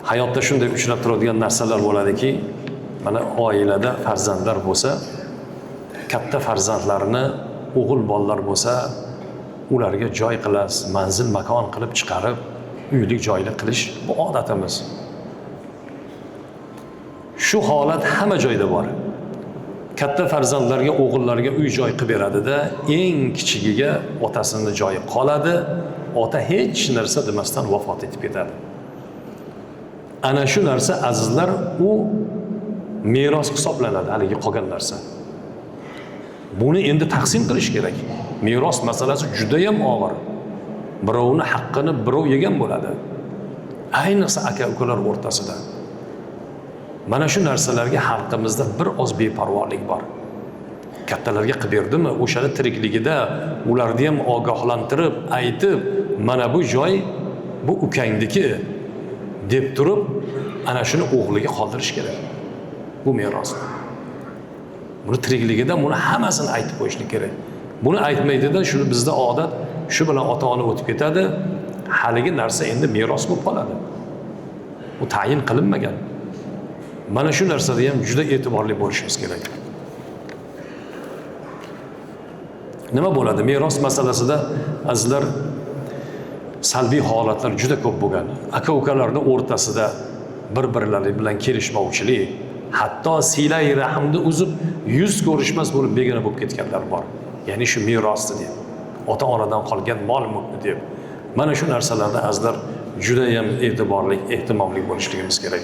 hayotda shunday uchrab turadigan narsalar bo'ladiki, mana oilada farzandlar bo'lsa, katta farzandlarni o'g'il bolalar bo'lsa, ularga joy qilasiz, manzil makon qilib chiqarib, uylik joyli qilish bu odatimiz. Shu holat hamma joyda bor. Katta farzandlarga, o'g'illarga uy joy qilib beradida, eng kichigiga otasini joyi qoladi, ota hech narsa demasdan vafot etib ketadi. Ana shu narsa azizlar, u meros hisoblanadi, haligi qolgan narsa. Buni endi taqsim qilish kerak. Meros masalasi juda ham og'ir. Birovning haqqini birov yegan bo'ladi. Ayniqsa aka-ukalar o'rtasida. Mana shu narsalarga xalqimizda bir oz beparvolik bor. Kattalarga qilib berdimi, o'shani tirikligida ularni ham ogohlantirib, aytib, mana bu joy bu ukangniki deb turib, ana shuni o'g'liga qoldirish kerak. Bu meros. Buni tirikligida buni hammasini aytib qo'yishlik kerak. Buni aytmaydida, shuni bizda odat, shu bilan ota-ona o'tib ketadi. Haligi narsa endi meros bo'lib qoladi. U tayin qilinmagan. Mana shu narsada ham juda e'tiborli bo'lishimiz kerak. Nima bo'ladi? Meros masalasida azizlar salbiy holatlar juda ko'p bo'lgan. Aka-ukalarning o'rtasida bir-birlari bilan kelishmovchilik, hatto silai rahmni uzib yuz ko'rishmas bo'lib begona bo'lib ketganlar bor. Ya'ni shu merosni deb, ota-onadan qolgan mol-mulkni deb. Mana shu narsalarda azizlar juda ham e'tiborli, ehtimomli bo'lishligimiz kerak.